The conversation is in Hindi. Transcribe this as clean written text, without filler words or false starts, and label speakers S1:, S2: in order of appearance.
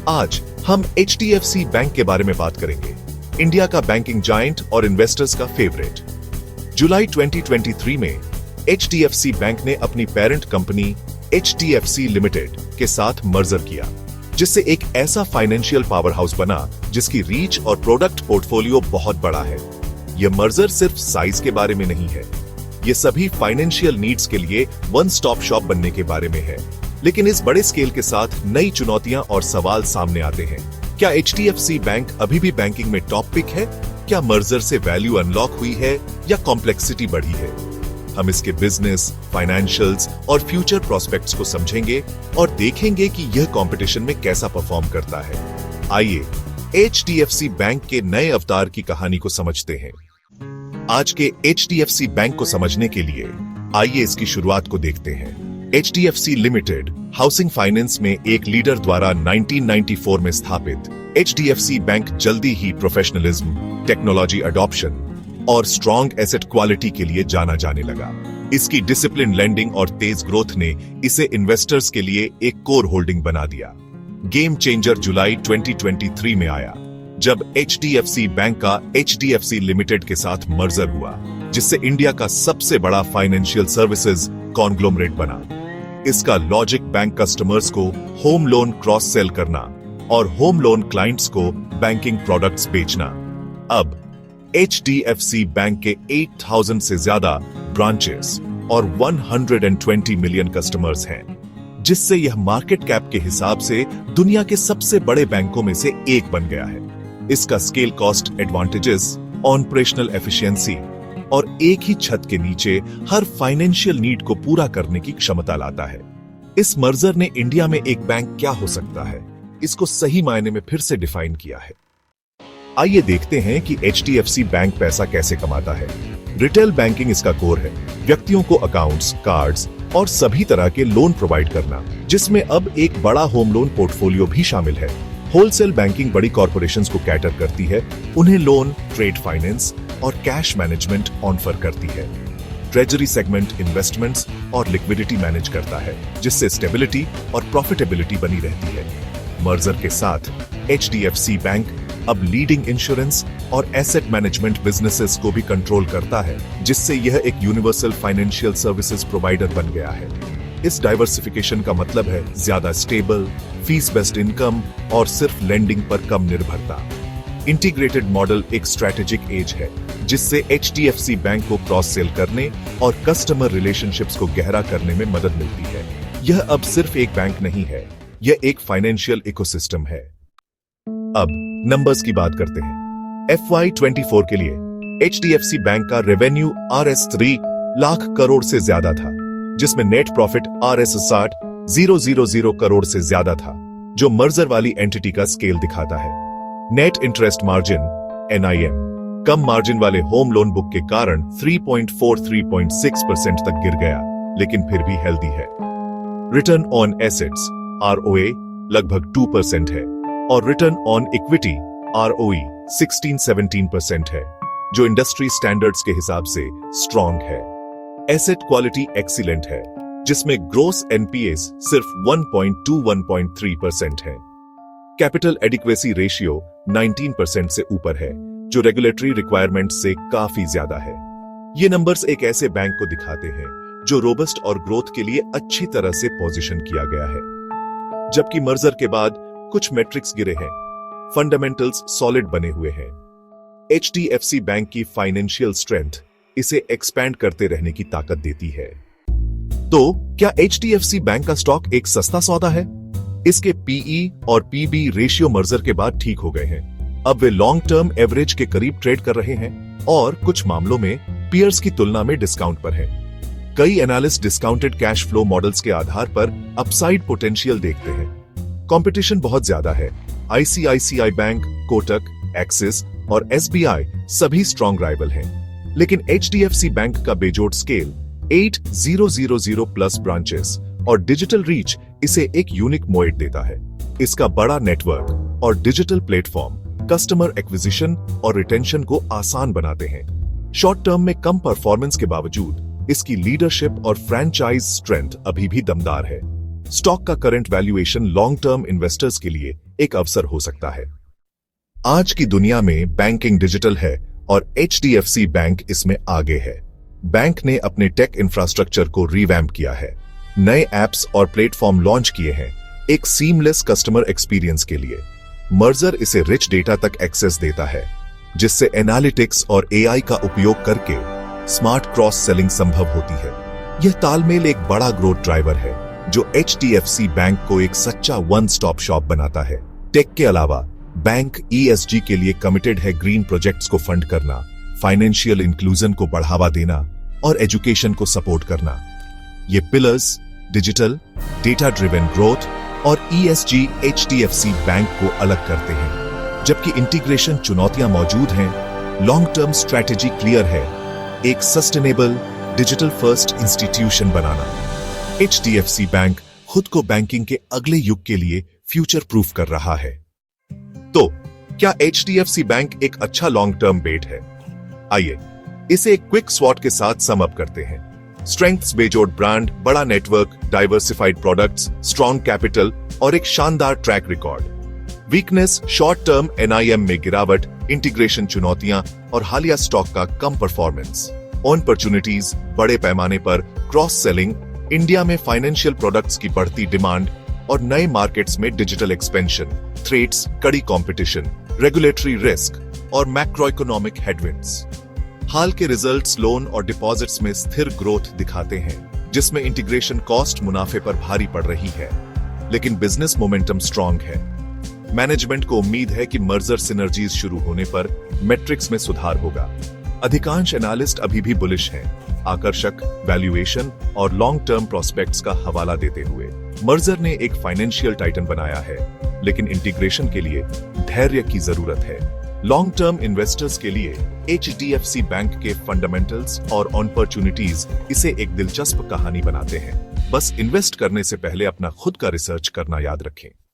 S1: आज हम HDFC बैंक के बारे में बात करेंगे, इंडिया का बैंकिंग जायंट और इन्वेस्टर्स का फेवरेट। जुलाई 2023 में HDFC बैंक ने अपनी पेरेंट कंपनी HDFC लिमिटेड के साथ मर्जर किया, जिससे एक ऐसा फाइनेंशियल पावर हाउस बना जिसकी रीच और प्रोडक्ट पोर्टफोलियो बहुत बड़ा है। यह मर्जर सिर्फ साइज के बारे में नहीं है, ये सभी फाइनेंशियल नीड्स के लिए वन स्टॉप शॉप बनने के बारे में है। लेकिन इस बड़े स्केल के साथ नई चुनौतियां और सवाल सामने आते हैं। क्या HDFC बैंक अभी भी बैंकिंग में टॉप पिक है? क्या मर्जर से वैल्यू अनलॉक हुई है या कॉम्प्लेक्सिटी बढ़ी है? हम इसके बिजनेस, फाइनेंशियल्स और फ्यूचर प्रोस्पेक्ट्स को समझेंगे और देखेंगे कि यह कंपटीशन में कैसा परफॉर्म करता है। आइए HDFC बैंक के नए अवतार की कहानी को समझते हैं। आज के HDFC बैंक को समझने के लिए आइए इसकी शुरुआत को देखते हैं। HDFC लिमिटेड हाउसिंग फाइनेंस में एक लीडर द्वारा 1994 में स्थापित HDFC बैंक जल्दी ही प्रोफेशनलिज्म, टेक्नोलॉजी अडॉप्शन और स्ट्रॉन्ग एसेट क्वालिटी के लिए जाना जाने लगा। इसकी डिसिप्लिन लेंडिंग और तेज ग्रोथ ने इसे इन्वेस्टर्स के लिए एक कोर होल्डिंग बना दिया। गेम चेंजर जुलाई 2023 में आया, जब HDFC बैंक का HDFC लिमिटेड के साथ मर्जर हुआ, जिससे इंडिया का सबसे बड़ा फाइनेंशियल सर्विसेज कॉन्ग्लोमरेट बना। इसका लॉजिक बैंक कस्टमर्स को होम लोन क्रॉस सेल करना और होम लोन क्लाइंट्स को बैंकिंग प्रोडक्ट्स बेचना। अब HDFC बैंक के 8,000 से ज्यादा ब्रांचेस और 120 मिलियन कस्टमर्स हैं, जिससे यह मार्केट कैप के हिसाब से दुनिया के सबसे बड़े बैंकों में से एक बन गया है। इसका scale cost advantages, operational efficiency और एक ही छत के नीचे हर फाइनेंशियल नीड को पूरा करने की क्षमता लाता है। इस मर्जर ने इंडिया में एक बैंक क्या हो सकता है, इसको सही मायने में फिर से डिफाइन किया है। आइए देखते हैं कि HDFC बैंक पैसा कैसे कमाता है। रिटेल बैंकिंग इसका कोर है, व्यक्तियों को अकाउंट्स, कार्ड्स और सभी तरह के लोन प्रोवाइड करना, जिसमें अब एक बड़ा होम लोन पोर्टफोलियो भी शामिल है। होलसेल बैंकिंग बड़ी कॉर्पोरेशंस को कैटर करती है, उन्हें लोन, ट्रेड फाइनेंस और कैश मैनेजमेंट ऑफर करती है। ट्रेजरी सेगमेंट इन्वेस्टमेंट्स और लिक्विडिटी मैनेज करता है, जिससे स्टेबिलिटी और प्रॉफिटेबिलिटी बनी रहती है। मर्जर के साथ HDFC बैंक अब लीडिंग इंश्योरेंस और एसेट मैनेजमेंट बिजनेसेस को भी कंट्रोल करता है, जिससे यह एक यूनिवर्सल फाइनेंशियल सर्विसेज प्रोवाइडर बन गया है। इस डाइवर्सिफिकेशन का मतलब है ज्यादा स्टेबल, फीस बेस्ड इनकम और सिर्फ लेंडिंग पर कम निर्भरता। इंटीग्रेटेड मॉडल एक स्ट्रेटेजिक एज है, जिससे HDFC बैंक को क्रॉस सेल करने और कस्टमर रिलेशनशिप्स को गहरा करने में मदद मिलती है। यह अब सिर्फ एक बैंक नहीं है, यह एक फाइनेंशियल इकोसिस्टम है। अब नंबर्स की बात करते हैं। FY24 के लिए HDFC बैंक का रेवेन्यू Rs 3 लाख करोड़ से ज्यादा था, जिसमें नेट प्रॉफिट Rs 60,000 करोड़ से ज्यादा था, जो मर्जर वाली एंटिटी का स्केल दिखाता है। नेट इंटरेस्ट मार्जिन NIM कम मार्जिन वाले होम लोन बुक के कारण 3.4-3.6% तक गिर गया, लेकिन फिर भी हेल्दी है। रिटर्न ऑन एसेट्स ROA लगभग 2% है और रिटर्न ऑन इक्विटी ROE 16-17% है, जो इंडस्ट्री स्टैंडर्ड्स के हिसाब से स्ट्रॉन्ग है। एसेट क्वालिटी एक्सीलेंट है, जिसमें ग्रोस NPAs सिर्फ 1.2-1.3% है। कैपिटल एडिक्वेसी रेशियो 19% से ऊपर है, जो रेगुलेटरी रिक्वायरमेंट से काफी ज्यादा है। ये नंबर्स एक ऐसे बैंक को दिखाते हैं जो रोबस्ट और ग्रोथ के लिए अच्छी तरह से पोजीशन किया गया है। जबकि मर्जर के बाद कुछ मैट्रिक्स गिरे हैं, फंडामेंटल्स सॉलिड बने हुए हैं। HDFC बैंक की फाइनेंशियल स्ट्रेंथ इसे एक्सपैंड करते रहने की ताकत देती है। तो क्या HDFC बैंक का स्टॉक एक सस्ता सौदा है? इसके PE और PB रेशियो मर्जर के बाद ठीक हो गए हैं। अब वे लॉन्ग टर्म एवरेज के करीब ट्रेड कर रहे हैं और कुछ मामलों में पीयर्स की तुलना में डिस्काउंट पर हैं। कई analyst discounted cash flow models के आधार पर अपसाइड पोटेंशियल देखते हैं। कंपटीशन बहुत ज्यादा है। ICICI बैंक, कोटक, एक्सिस और SBI सभी स्ट्रॉन्ग राइवल हैं। लेकिन HDFC बैंक का बेजोड़ स्केल, 8,000 प्लस ब्रांचेस और डिजिटल रीच इसे एक यूनिक मोएट देता है। इसका बड़ा नेटवर्क और डिजिटल प्लेटफॉर्म कस्टमर एक्विजिशन और रिटेंशन को आसान बनाते हैं। शॉर्ट टर्म में कम परफॉर्मेंस के बावजूद इसकी लीडरशिप और फ्रैंचाइज स्ट्रेंथ अभी भी दमदार है। स्टॉक का current valuation long term investors के लिए एक अवसर हो सकता है। आज की दुनिया में बैंकिंग डिजिटल है और HDFC बैंक इसमें आगे है। बैंक ने अपने टेक इंफ्रास्ट्रक्चर को रिवैम्प किया है, नए ऐप्स और प्लेटफॉर्म लॉन्च किए हैं एक सीमलेस कस्टमर एक्सपीरियंस के लिए। मर्जर इसे रिच डेटा तक एक्सेस देता है, जिससे एनालिटिक्स और AI का उपयोग करके स्मार्ट क्रॉस सेलिंग संभव होती है। यह तालमेल एक बड़ा ग्रोथ ड्राइवर है जो HDFC बैंक को एक सच्चा वन स्टॉप शॉप बनाता है। टेक के अलावा बैंक ESG के लिए कमिटेड है, ग्रीन प्रोजेक्ट्स को फंड करना, फाइनेंशियल इंक्लूजन को बढ़ावा देना और एजुकेशन को सपोर्ट करना। ये pillars digital, data driven growth और ESG HDFC बैंक को अलग करते हैं। जबकि इंटीग्रेशन चुनौतियां मौजूद हैं, लॉन्ग टर्म स्ट्रैटेजी क्लियर है, एक सस्टेनेबल डिजिटल फर्स्ट इंस्टीट्यूशन बनाना। HDFC बैंक खुद को बैंकिंग के अगले युग के लिए फ्यूचर प्रूफ कर रहा है। तो क्या HDFC बैंक एक अच्छा लॉन्ग टर्म बेट है? आइए इसे एक क्विक स्वॉट के साथ सम अप करते हैं। स्ट्रेंथ्स बेजोड़ ब्रांड, बड़ा network, diversified products, strong capital और एक शानदार track record. Weakness short term NIM में गिरावट, इंटीग्रेशन चुनौतियां और हालिया स्टॉक का कम परफॉर्मेंस। अपॉर्चुनिटीज बड़े पैमाने पर क्रॉस सेलिंग, इंडिया में फाइनेंशियल प्रोडक्ट्स की बढ़ती डिमांड और नए मार्केट्स में डिजिटल एक्सपेंशन। थ्रेट्स कड़ी कंपटीशन, रेगुलेटरी रिस्क और मैक्रो इकोनॉमिक हेडविंड्स। हाल के रिजल्ट्स लोन और डिपॉजिट्स में स्थिर ग्रोथ दिखाते हैं, जिसमें इंटीग्रेशन कॉस्ट मुनाफे पर भारी पड़ रही है, लेकिन बिजनेस मोमेंटम स्ट्रांग है। मैनेजमेंट को उम्मीद है कि मर्जर सिनर्जीज शुरू होने पर मैट्रिक्स में सुधार होगा। अधिकांश एनालिस्ट अभी भी बुलिश हैं, आकर्षक वैल्यूएशन और लॉन्ग टर्म प्रोस्पेक्ट्स का हवाला देते हुए। मर्जर ने एक फाइनेंशियल टाइटन बनाया है, लेकिन इंटीग्रेशन के लिए धैर्य की जरूरत है। लॉन्ग टर्म इन्वेस्टर्स के लिए HDFC बैंक के फंडामेंटल्स और अपॉर्चुनिटीज इसे एक दिलचस्प कहानी बनाते हैं। बस इन्वेस्ट करने से पहले अपना खुद का रिसर्च करना याद रखें।